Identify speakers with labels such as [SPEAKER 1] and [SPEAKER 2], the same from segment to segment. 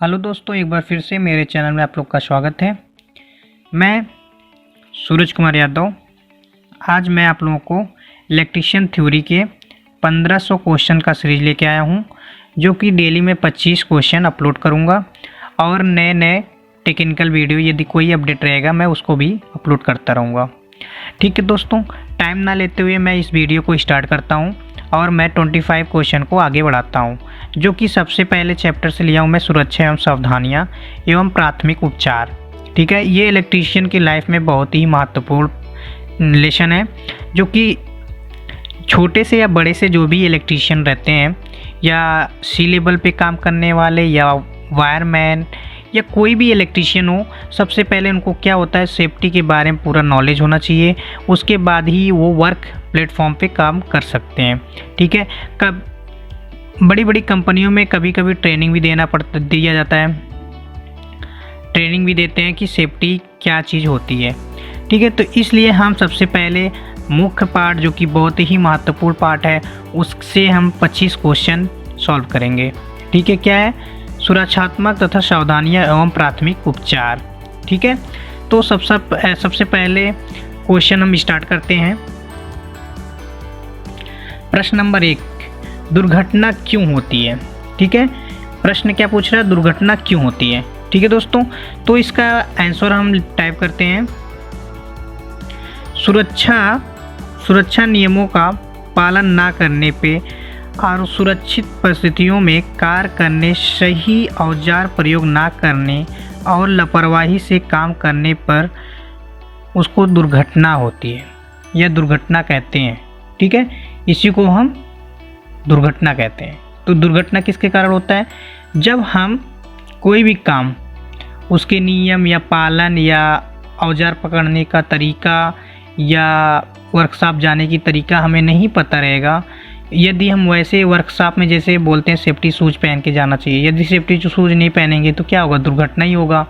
[SPEAKER 1] Hello दोस्तों, एक बार फिर से मेरे चैनल में आप लोग का स्वागत है। मैं सूरज कुमार यादव। आज मैं आप लोगों को इलेक्ट्रीशियन थ्योरी के 1500 क्वेश्चन का सीरीज लेके आया हूं, जो कि डेली में 25 क्वेश्चन अपलोड करूंगा और नए नए टेक्निकल वीडियो यदि कोई अपडेट रहेगा मैं उसको भी अपलोड करता रहूँगा। ठीक है दोस्तों, टाइम ना लेते हुए मैं इस वीडियो को स्टार्ट करता हूँ और मैं 25 क्वेश्चन को आगे बढ़ाता हूँ, जो कि सबसे पहले चैप्टर से लिया हूँ मैं सुरक्षा एवं सावधानियाँ एवं प्राथमिक उपचार। ठीक है, ये इलेक्ट्रीशियन की लाइफ में बहुत ही महत्वपूर्ण लेसन है, जो कि छोटे से या बड़े से जो भी इलेक्ट्रीशियन रहते हैं या सी लेवल पे काम करने वाले या वायरमैन या कोई भी इलेक्ट्रीशियन हो, सबसे पहले उनको क्या होता है सेफ्टी के बारे में पूरा नॉलेज होना चाहिए। उसके बाद ही वो वर्क प्लेटफॉर्म पे काम कर सकते हैं। ठीक है, बड़ी बड़ी कंपनियों में कभी कभी ट्रेनिंग भी दिया जाता है, ट्रेनिंग भी देते हैं कि सेफ्टी क्या चीज़ होती है। ठीक है, तो इसलिए हम सबसे पहले मुख्य पार्ट जो कि बहुत ही महत्वपूर्ण पार्ट है उससे हम 25 क्वेश्चन सॉल्व करेंगे। ठीक है, क्या है? सुरक्षात्मक तथा सावधानियां एवं प्राथमिक उपचार। ठीक है, तो सबसे पहले क्वेश्चन हम स्टार्ट करते हैं। प्रश्न नंबर 1, दुर्घटना क्यों होती है? ठीक है, प्रश्न क्या पूछ रहा है? दुर्घटना क्यों होती है? ठीक है दोस्तों, तो इसका आंसर हम टाइप करते हैं। सुरक्षा नियमों का पालन ना करने पे और सुरक्षित परिस्थितियों में कार्य करने, सही औजार प्रयोग ना करने और लापरवाही से काम करने पर उसको दुर्घटना होती है या दुर्घटना कहते हैं। ठीक है, इसी को हम दुर्घटना कहते हैं। तो दुर्घटना किसके कारण होता है? जब हम कोई भी काम उसके नियम या पालन या औजार पकड़ने का तरीका या वर्कशॉप जाने की तरीका हमें नहीं पता रहेगा। यदि हम वैसे वर्कशॉप में जैसे बोलते हैं सेफ्टी शूज पहन के जाना चाहिए, यदि सेफ्टी शूज नहीं पहनेंगे तो क्या होगा? दुर्घटना ही होगा।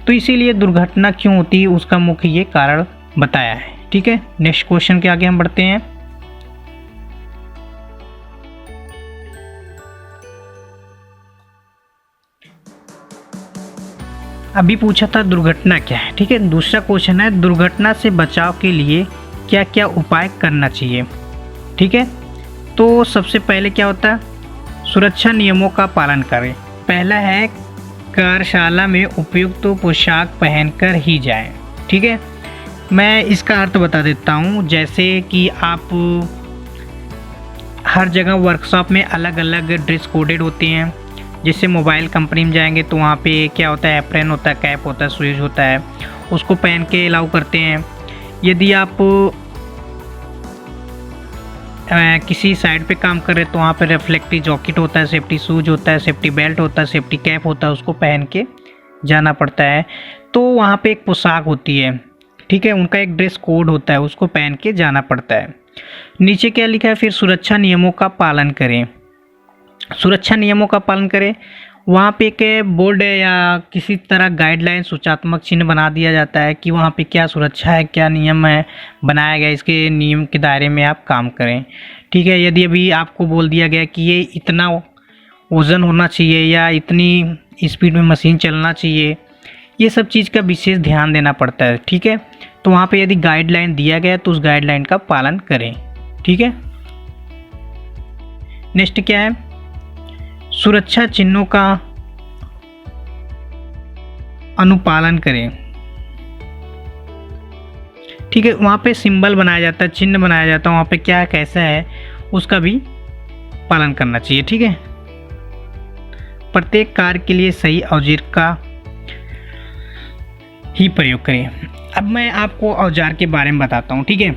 [SPEAKER 1] तो इसीलिए दुर्घटना क्यों होती है उसका मुख्य ये कारण बताया है। ठीक है, नेक्स्ट क्वेश्चन के आगे हम बढ़ते हैं। अभी पूछा था दुर्घटना क्या है। ठीक है, दूसरा क्वेश्चन है दुर्घटना से बचाव के लिए क्या क्या उपाय करना चाहिए। ठीक है, तो सबसे पहले क्या होता है? सुरक्षा नियमों का पालन करें। पहला है कार्यशाला में उपयुक्त पोशाक पहनकर ही जाएं। ठीक है, मैं इसका अर्थ बता देता हूँ। जैसे कि आप हर जगह वर्कशॉप में अलग अलग ड्रेस कोडेड होती हैं। जैसे मोबाइल कंपनी में जाएंगे तो वहाँ पे क्या होता है? एप्रन होता है, कैप होता है, शूज होता है, उसको पहन के अलाउ करते हैं। यदि आप किसी साइड पे काम कर रहे तो वहाँ पे रिफ्लेक्टिव जैकेट होता है, सेफ्टी शूज होता है, सेफ्टी बेल्ट होता है, सेफ्टी कैप होता है, उसको पहन के जाना पड़ता है। तो वहाँ पे एक पोशाक होती है। ठीक है, उनका एक ड्रेस कोड होता है, उसको पहन के जाना पड़ता है। नीचे क्या लिखा है? फिर सुरक्षा नियमों का पालन करें। सुरक्षा नियमों का पालन करें, वहाँ पे एक बोर्ड या किसी तरह गाइडलाइन सूचनात्मक चिन्ह बना दिया जाता है कि वहाँ पे क्या सुरक्षा है, क्या नियम है बनाया गया, इसके नियम के दायरे में आप काम करें। ठीक है, यदि अभी आपको बोल दिया गया कि ये इतना वज़न होना चाहिए या इतनी स्पीड में मशीन चलना चाहिए, ये सब चीज़ का विशेष ध्यान देना पड़ता है। ठीक है, तो वहाँ पे यदि गाइडलाइन दिया गया तो उस गाइडलाइन का पालन करें। ठीक है, नेक्स्ट क्या है? सुरक्षा चिन्हों का अनुपालन करें। ठीक है, वहाँ पे सिंबल बनाया जाता है, चिन्ह बनाया जाता है, वहाँ पे क्या कैसा है उसका भी पालन करना चाहिए। ठीक है, प्रत्येक कार्य के लिए सही औजार का ही प्रयोग करें। अब मैं आपको औजार के बारे में बताता हूँ। ठीक है,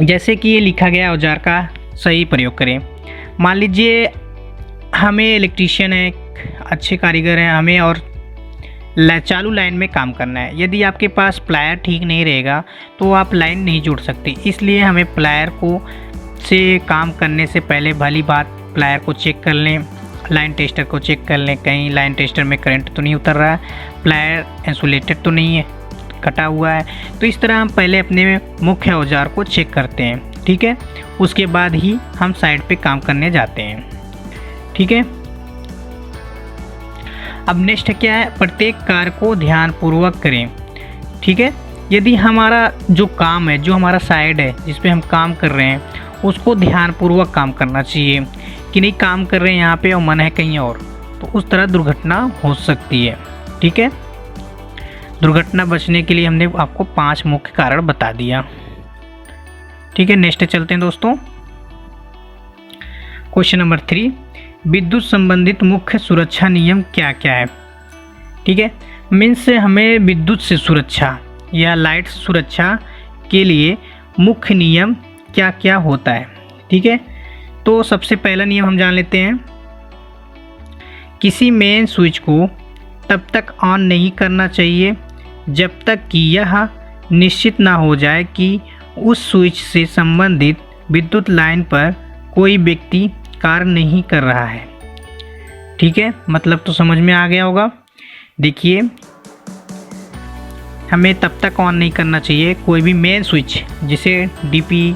[SPEAKER 1] जैसे कि ये लिखा गया औजार का सही प्रयोग करें। मान लीजिए हमें इलेक्ट्रीशियन है, अच्छे कारीगर हैं, हमें और चालू लाइन में काम करना है। यदि आपके पास प्लायर ठीक नहीं रहेगा तो आप लाइन नहीं जोड़ सकते। इसलिए हमें प्लायर को से काम करने से पहले भली बात प्लायर को चेक कर लें, लाइन टेस्टर को चेक कर लें, कहीं लाइन टेस्टर में करंट तो नहीं उतर रहा है, प्लायर इंसुलेटेड तो नहीं है, कटा हुआ है। तो इस तरह हम पहले अपने मुख्य औजार को चेक करते हैं। ठीक है, उसके बाद ही हम साइड पे काम करने जाते हैं। ठीक है, अब नेक्स्ट क्या है, प्रत्येक कार्य को ध्यानपूर्वक करें। ठीक है, यदि हमारा जो काम है, जो हमारा साइड है जिस पे हम काम कर रहे हैं, उसको ध्यानपूर्वक काम करना चाहिए कि नहीं काम कर रहे हैं यहाँ पे और मन है कहीं और, तो उस तरह दुर्घटना हो सकती है। ठीक है, दुर्घटना बचने के लिए हमने आपको 5 मुख्य कारण बता दिया। ठीक है, नेक्स्ट चलते हैं दोस्तों। क्वेश्चन नंबर 3, विद्युत संबंधित मुख्य सुरक्षा नियम क्या क्या है। ठीक है, मीन्स हमें विद्युत से सुरक्षा या लाइट सुरक्षा के लिए मुख्य नियम क्या क्या होता है। ठीक है, तो सबसे पहला नियम हम जान लेते हैं, किसी मेन स्विच को तब तक ऑन नहीं करना चाहिए जब तक कि यह निश्चित ना हो जाए कि उस स्विच से संबंधित विद्युत लाइन पर कोई व्यक्ति कार्य नहीं कर रहा है। ठीक है, मतलब तो समझ में आ गया होगा। देखिए, हमें तब तक ऑन नहीं करना चाहिए कोई भी मेन स्विच, जैसे डीपी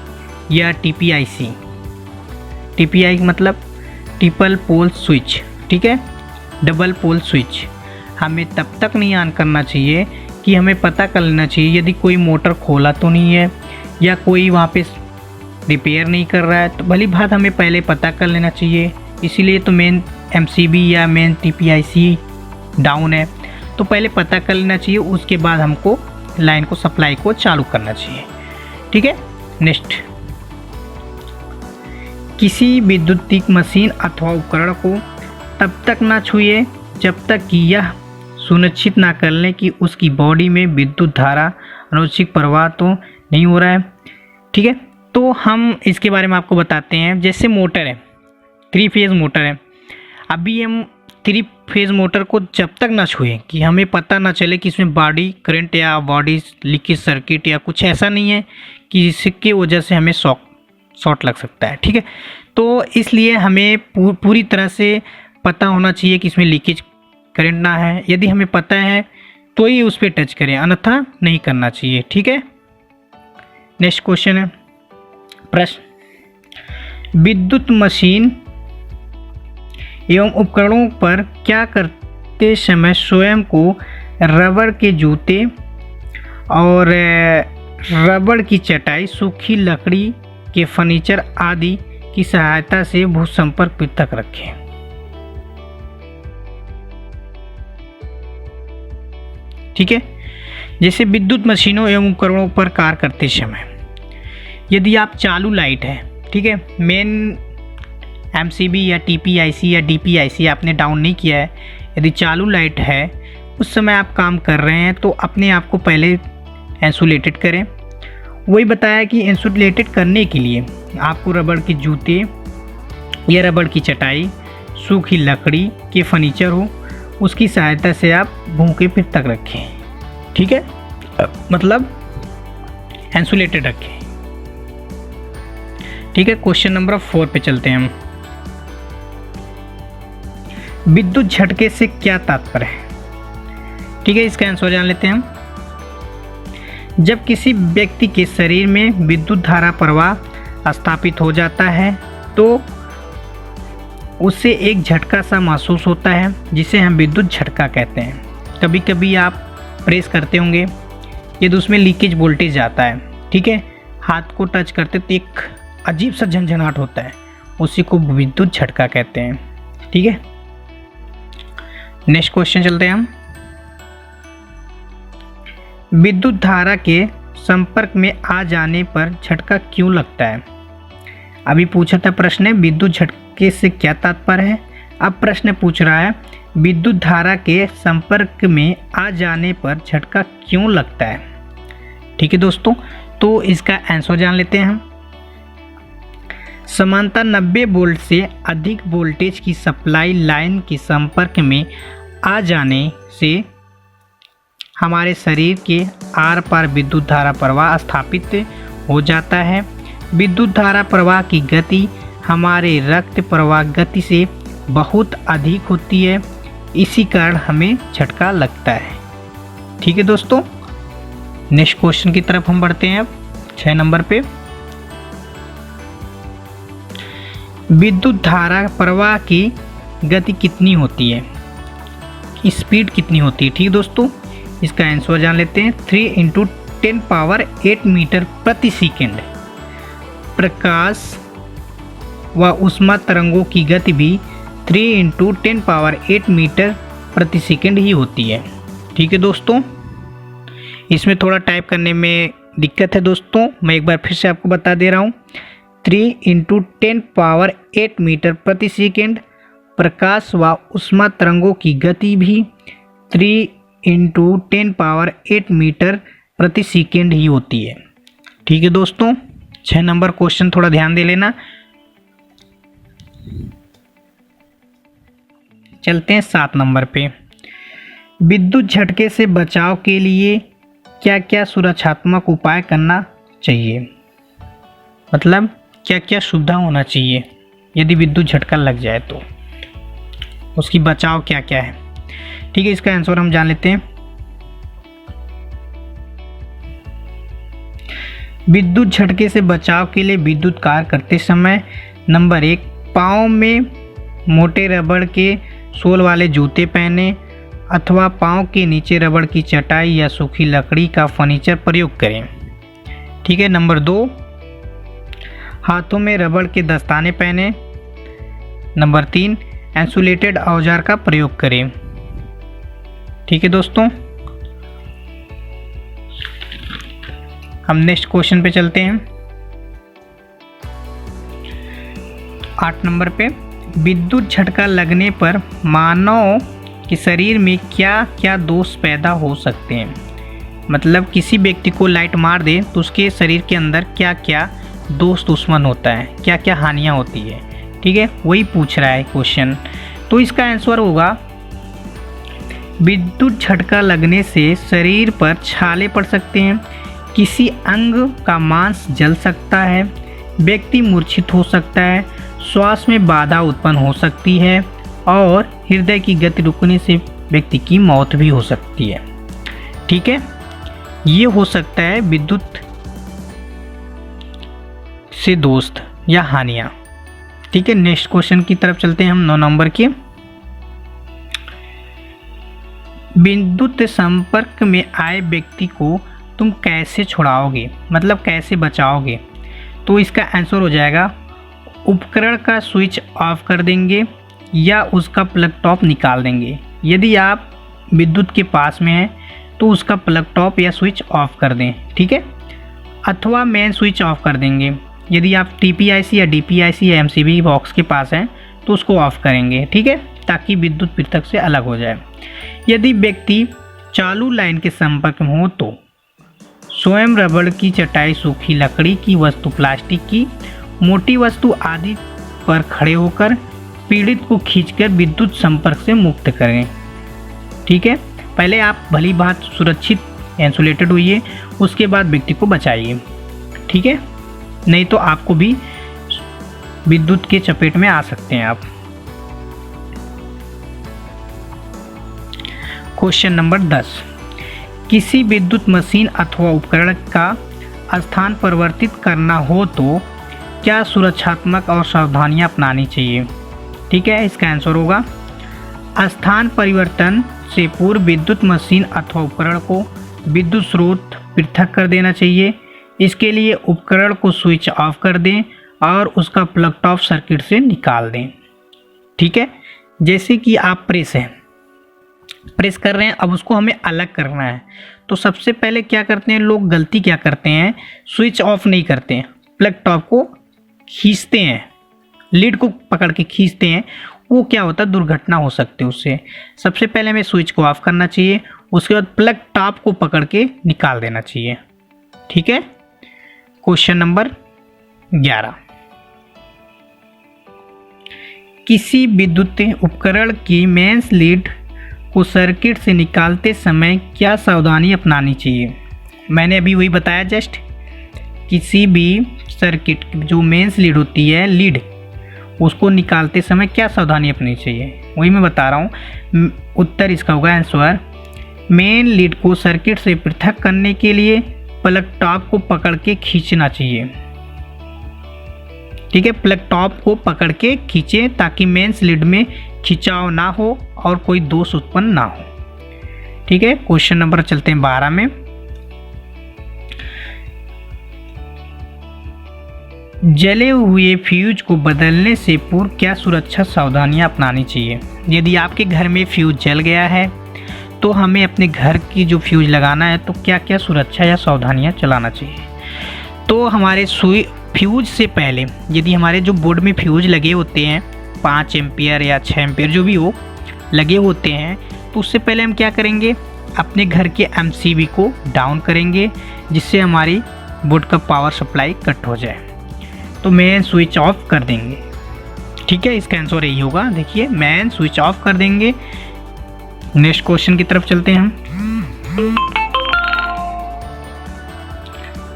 [SPEAKER 1] या टीपीआईसी। टीपीआई मतलब ट्रिपल पोल स्विच। ठीक है, डबल पोल स्विच हमें तब तक नहीं ऑन करना चाहिए कि हमें पता कर लेना चाहिए यदि कोई मोटर खोला तो नहीं है या कोई वहाँ पे रिपेयर नहीं कर रहा है, तो भली बात हमें पहले पता कर लेना चाहिए। इसीलिए तो मेन एमसीबी या मेन टीपीआईसी डाउन है, तो पहले पता कर लेना चाहिए, उसके बाद हमको लाइन को सप्लाई को चालू करना चाहिए। ठीक है, नेक्स्ट, किसी विद्युतिक मशीन अथवा उपकरण को तब तक ना छुए जब तक कि यह सुनिश्चित ना कर लें कि उसकी बॉडी में विद्युत धारा अनैच्छिक प्रवाह तो नहीं हो रहा है। ठीक है, तो हम इसके बारे में आपको बताते हैं। जैसे मोटर है, 3 फेज़ मोटर है, अभी हम 3 फेज़ मोटर को जब तक ना छुएं कि हमें पता ना चले कि इसमें बॉडी करंट या बॉडी लीकेज सर्किट या कुछ ऐसा नहीं है कि जिसकी वजह से हमें शॉर्ट लग सकता है। ठीक है, तो इसलिए हमें पूरी तरह से पता होना चाहिए कि इसमें लीकेज करंट ना है। यदि हमें पता है तो ही उस पर टच करें, अन्यथा नहीं करना चाहिए। ठीक है, नेक्स्ट क्वेश्चन है, प्रश्न, विद्युत मशीन एवं उपकरणों पर क्या करते समय स्वयं को रबर के जूते और रबर की चटाई, सूखी लकड़ी के फर्नीचर आदि की सहायता से भू संपर्क पृथक रखें। ठीक है, जैसे विद्युत मशीनों एवं उपकरणों पर कार्य करते समय यदि आप चालू लाइट है, ठीक है, मेन एमसीबी या टीपीआईसी या डीपीआईसी आपने डाउन नहीं किया है, यदि चालू लाइट है उस समय आप काम कर रहे हैं तो अपने आप को पहले इंसुलेटेड करें। वही बताया कि इंसुलेटेड करने के लिए आपको रबड़ के जूते या रबड़ की चटाई, सूखी लकड़ी के फर्नीचर हो, उसकी सहायता से आप भूखे फिर तक रखें। ठीक है, मतलब इंसुलेटेड रखें। ठीक है, क्वेश्चन नंबर 4 पे चलते हैं हम। विद्युत झटके से क्या तात्पर्य है। ठीक है, इसका आंसर जान लेते हैं हम। जब किसी व्यक्ति के शरीर में विद्युत धारा प्रवाह स्थापित हो जाता है तो उससे एक झटका सा महसूस होता है जिसे हम विद्युत झटका कहते हैं। कभी कभी आप प्रेस करते होंगे, यदि उसमें लीकेज वोल्टेज आता है, ठीक है, हाथ को टच करते तो एक अजीब सा झंझनाहट होता है, उसी को विद्युत झटका कहते हैं। ठीक है, नेक्स्ट क्वेश्चन चलते हैं हम। विद्युत धारा के संपर्क में आ जाने पर झटका क्यों लगता है। अभी पूछा था प्रश्न है विद्युत झटके से क्या तात्पर्य है, अब प्रश्न पूछ रहा है विद्युत धारा के संपर्क में आ जाने पर झटका क्यों लगता है। ठीक है दोस्तों, तो इसका आंसर जान लेते हैं हम। समांतर 90 वोल्ट से अधिक वोल्टेज की सप्लाई लाइन के संपर्क में आ जाने से हमारे शरीर के आर पार विद्युत धारा प्रवाह स्थापित हो जाता है। विद्युत धारा प्रवाह की गति हमारे रक्त प्रवाह गति से बहुत अधिक होती है, इसी कारण हमें झटका लगता है। ठीक है दोस्तों, नेक्स्ट क्वेश्चन की तरफ हम बढ़ते हैं अब 6 नंबर पे। विद्युत धारा प्रवाह की गति कितनी होती है। स्पीड कितनी होती है। ठीक दोस्तों, इसका आंसर जान लेते हैं। 3 × 10⁸ मीटर प्रति सेकेंड। प्रकाश व ऊष्मा तरंगों की गति भी 3 × 10⁸ मीटर प्रति सेकेंड ही होती है। ठीक है दोस्तों, इसमें थोड़ा टाइप करने में दिक्कत है दोस्तों, मैं एक बार फिर से आपको बता दे रहा हूँ। 3 × 10⁸ मीटर प्रति सेकेंड। प्रकाश व ऊष्मा तरंगों की गति भी 3 × 10⁸ मीटर प्रति सेकेंड ही होती है। ठीक है दोस्तों, 6 नंबर क्वेश्चन थोड़ा ध्यान दे लेना। चलते हैं 7 नंबर पे। विद्युत झटके से बचाव के लिए क्या क्या सुरक्षात्मक उपाय करना चाहिए, मतलब क्या क्या सुविधा होना चाहिए यदि विद्युत झटका लग जाए तो उसकी बचाव क्या क्या है। ठीक है, इसका आंसर हम जान लेते हैं। विद्युत झटके से बचाव के लिए विद्युत कार्य करते समय नंबर 1, पाँव में मोटे रबड़ के सोल वाले जूते पहने अथवा पाँव के नीचे रबड़ की चटाई या सूखी लकड़ी का फर्नीचर प्रयोग करें। ठीक है, नंबर 2, हाथों में रबड़ के दस्ताने पहने। नंबर 3, इंसुलेटेड औजार का प्रयोग करें। ठीक है दोस्तों, हम नेक्स्ट क्वेश्चन पे चलते हैं। 8 नंबर पे, विद्युत झटका लगने पर मानव के शरीर में क्या क्या दोष पैदा हो सकते हैं, मतलब किसी व्यक्ति को लाइट मार दे तो उसके शरीर के अंदर क्या क्या दोष दुश्मन होता है, क्या क्या हानियाँ होती है। ठीक है, वही पूछ रहा है क्वेश्चन। तो इसका आंसर होगा, विद्युत झटका लगने से शरीर पर छाले पड़ सकते हैं, किसी अंग का मांस जल सकता है, व्यक्ति मूर्छित हो सकता है, श्वास में बाधा उत्पन्न हो सकती है और हृदय की गति रुकने से व्यक्ति की मौत भी हो सकती है। ठीक है, ये हो सकता है विद्युत से दोस्त या हानियाँ। ठीक है, नेक्स्ट क्वेश्चन की तरफ चलते हैं हम 9 नंबर के। विद्युत संपर्क में आए व्यक्ति को तुम कैसे छुड़ाओगे, मतलब कैसे बचाओगे। तो इसका आंसर हो जाएगा, उपकरण का स्विच ऑफ कर देंगे या उसका प्लग टॉप निकाल देंगे। यदि आप विद्युत के पास में हैं तो उसका प्लग टॉप या स्विच ऑफ कर दें। ठीक है, अथवा मेन स्विच ऑफ कर देंगे। यदि आप TPIC या DPIC या MCB बॉक्स के पास हैं तो उसको ऑफ करेंगे। ठीक है, ताकि विद्युत पृथक से अलग हो जाए। यदि व्यक्ति चालू लाइन के संपर्क में हो तो स्वयं रबड़ की चटाई, सूखी लकड़ी की वस्तु, प्लास्टिक की मोटी वस्तु आदि पर खड़े होकर पीड़ित को खींचकर विद्युत संपर्क से मुक्त करें। ठीक है, पहले आप भली बात सुरक्षित इंसुलेटेड होइए, उसके बाद व्यक्ति को बचाइए। ठीक है, नहीं तो आपको भी विद्युत के चपेट में आ सकते हैं आप। क्वेश्चन नंबर 10, किसी विद्युत मशीन अथवा उपकरण का स्थान परिवर्तित करना हो तो क्या सुरक्षात्मक और सावधानियां अपनानी चाहिए। ठीक है, इसका आंसर होगा, स्थान परिवर्तन से पूर्व विद्युत मशीन अथवा उपकरण को विद्युत स्रोत पृथक कर देना चाहिए। इसके लिए उपकरण को स्विच ऑफ कर दें और उसका प्लग टॉप सर्किट से निकाल दें। ठीक है, जैसे कि आप प्रेस कर रहे हैं, अब उसको हमें अलग करना है तो सबसे पहले क्या करते हैं लोग, गलती क्या करते हैं, स्विच ऑफ नहीं करते हैं, प्लग टॉप को खींचते हैं, लीड को पकड़ के खींचते हैं। वो क्या होता है, दुर्घटना हो सकती है उससे। सबसे पहले हमें स्विच को ऑफ करना चाहिए, उसके बाद प्लग टॉप को पकड़ के निकाल देना चाहिए। ठीक है, क्वेश्चन नंबर 11, किसी विद्युत उपकरण की मेंस लीड को सर्किट से निकालते समय क्या सावधानी अपनानी चाहिए। मैंने अभी वही बताया जस्ट, किसी भी सर्किट जो मेंस लीड होती है, लीड, उसको निकालते समय क्या सावधानी अपनानी चाहिए, वही मैं बता रहा हूँ। उत्तर इसका होगा आंसर, मेन लीड को सर्किट से पृथक करने के लिए प्लग टॉप को पकड़ के खींचना चाहिए। ठीक है, प्लग टॉप को पकड़ के खींचें ताकि मेंस लीड में खिंचाव ना हो और कोई दोष उत्पन्न ना हो। ठीक है, क्वेश्चन नंबर चलते हैं 12 में। जले हुए फ्यूज को बदलने से पूर्व क्या सुरक्षा सावधानियां अपनानी चाहिए? यदि आपके घर में फ्यूज जल गया है तो हमें अपने घर की जो फ्यूज लगाना है तो क्या क्या सुरक्षा या सावधानियां चलाना चाहिए? तो हमारे फ्यूज से पहले यदि हमारे जो बोर्ड में फ्यूज लगे होते हैं 5 एम्पियर या 6 एम्पियर जो भी हो लगे होते हैं, तो उससे पहले हम क्या करेंगे, अपने घर के एमसीबी को डाउन करेंगे जिससे हमारी बोर्ड का पावर सप्लाई कट हो जाए। तो मेन स्विच ऑफ कर देंगे। ठीक है, इसका आंसर यही होगा। देखिए, मेन स्विच ऑफ कर देंगे। नेक्स्ट क्वेश्चन की तरफ चलते हैं हम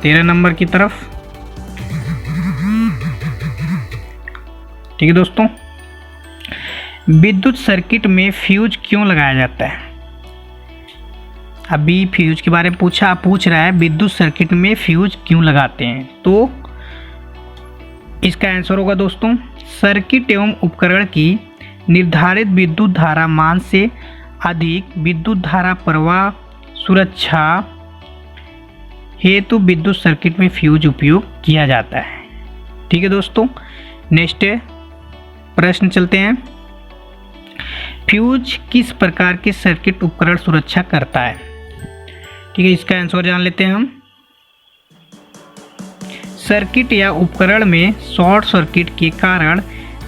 [SPEAKER 1] 13 नंबर की तरफ। ठीक है दोस्तों, विद्युत सर्किट में फ्यूज क्यों लगाया जाता है? अभी फ्यूज के बारे में पूछ रहा है, विद्युत सर्किट में फ्यूज क्यों लगाते हैं? तो इसका आंसर होगा दोस्तों, सर्किट एवं उपकरण की निर्धारित विद्युत धारा मान से अधिक विद्युत धारा प्रवाह सुरक्षा हेतु विद्युत सर्किट में फ्यूज उपयोग किया जाता है। ठीक है दोस्तों, नेक्स्ट प्रश्न चलते हैं। फ्यूज किस प्रकार के सर्किट उपकरण सुरक्षा करता है? ठीक है, इसका आंसर जान लेते हैं हम। सर्किट या उपकरण में शॉर्ट सर्किट के कारण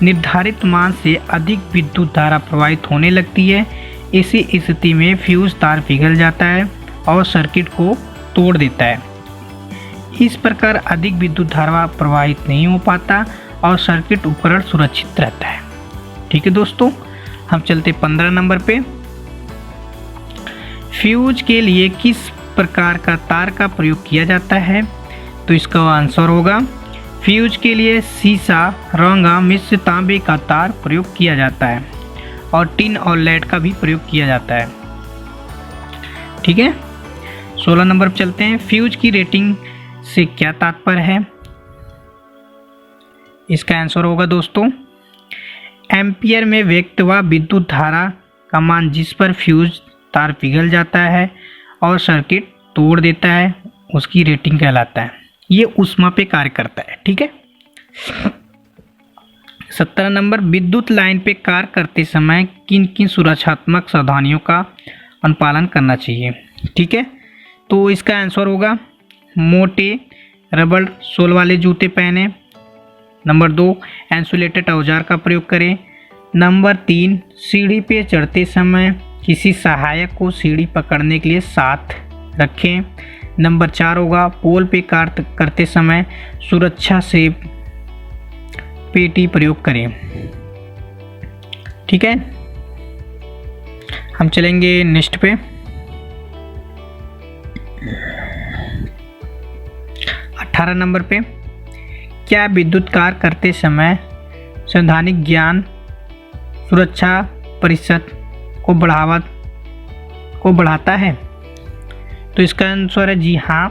[SPEAKER 1] निर्धारित मान से अधिक विद्युत धारा प्रवाहित होने लगती है। इसी स्थिति में फ्यूज तार पिघल जाता है और सर्किट को तोड़ देता है। इस प्रकार अधिक विद्युत धारा प्रवाहित नहीं हो पाता और सर्किट उपकरण सुरक्षित रहता है। ठीक है दोस्तों, हम चलते 15 नंबर पे। फ्यूज के लिए किस प्रकार का तार का प्रयोग किया जाता है? तो इसका आंसर होगा, फ्यूज के लिए सीसा, रंगा, मिश्र तांबे का तार प्रयोग किया जाता है और टिन और लेड का भी प्रयोग किया जाता है। ठीक है, 16 नंबर पर चलते हैं। फ्यूज की रेटिंग से क्या तात्पर्य है? इसका आंसर होगा दोस्तों, एम्पियर में व्यक्त हुआ विद्युत धारा का मान जिस पर फ्यूज तार पिघल जाता है और सर्किट तोड़ देता है उसकी रेटिंग कहलाता है। ये ऊष्मा पे कार्य करता है। ठीक है, 17 नंबर, विद्युत लाइन पे कार्य करते समय किन किन सुरक्षात्मक सावधानियों का अनुपालन करना चाहिए? ठीक है, तो इसका आंसर होगा, मोटे रबड़ सोल वाले जूते पहने। नंबर 2, इंसुलेटेड औजार का प्रयोग करें। नंबर 3, सीढ़ी पे चढ़ते समय किसी सहायक को सीढ़ी पकड़ने के लिए साथ रखें। नंबर 4 होगा, पोल पे कार्य करते समय सुरक्षा से पेटी प्रयोग करें। ठीक है, हम चलेंगे नेक्स्ट पे 18 नंबर पे। क्या विद्युत कार्य करते समय सैद्धांतिक ज्ञान सुरक्षा प्रतिशत को बढ़ाता है? तो इसका आंसर है जी हाँ।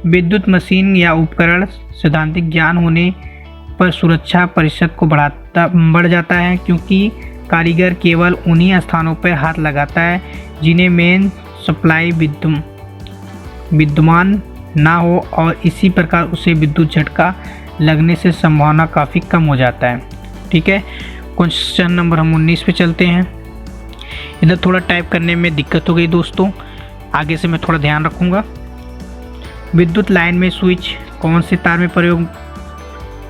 [SPEAKER 1] विद्युत मशीन या उपकरण सैद्धांतिक ज्ञान होने पर सुरक्षा प्रतिशत को बढ़ जाता है, क्योंकि कारीगर केवल उन्हीं स्थानों पर हाथ लगाता है जिन्हें मेन सप्लाई विद्यमान ना हो और इसी प्रकार उसे विद्युत झटका लगने से संभावना काफ़ी कम हो जाता है। ठीक है, क्वेश्चन नंबर हम 19 पे चलते हैं। इधर थोड़ा टाइप करने में दिक्कत हो गई दोस्तों, आगे से मैं थोड़ा ध्यान रखूँगा। विद्युत लाइन में स्विच कौन से तार में प्रयोग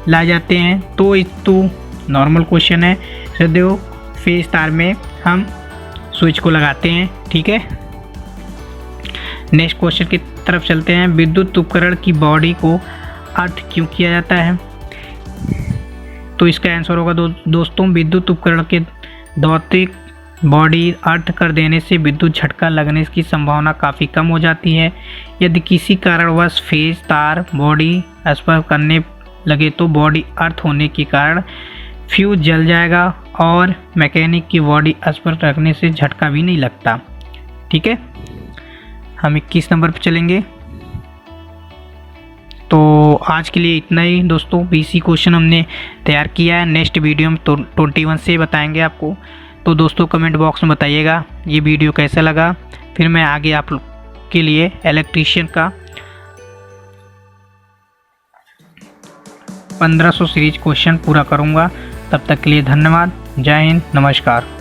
[SPEAKER 1] लाए जाते हैं? तो नॉर्मल क्वेश्चन है, सदैव फेज तार में हम स्विच को लगाते हैं। ठीक है, नेक्स्ट क्वेश्चन की तरफ चलते हैं। विद्युत उपकरण की बॉडी को अर्थ क्यों किया जाता है? तो इसका आंसर होगा दोस्तों, विद्युत उपकरण के दौड़ते बॉडी अर्थ कर देने से विद्युत झटका लगने की संभावना काफ़ी कम हो जाती है। यदि किसी कारणवश फेज तार बॉडी स्पर्श करने लगे तो बॉडी अर्थ होने के कारण फ्यूज जल जाएगा और मैकेनिक की बॉडी स्पर्श रखने से झटका भी नहीं लगता। ठीक है, हम 21 नंबर पर चलेंगे। तो आज के लिए इतना ही दोस्तों, 20 क्वेश्चन हमने तैयार किया है। नेक्स्ट वीडियो में तो 21 से बताएंगे आपको। तो दोस्तों कमेंट बॉक्स में बताइएगा ये वीडियो कैसा लगा। फिर मैं आगे आप लोग के लिए इलेक्ट्रीशियन का 1500 सीरीज क्वेश्चन पूरा करूंगा। तब तक के लिए धन्यवाद। जय हिंद, नमस्कार।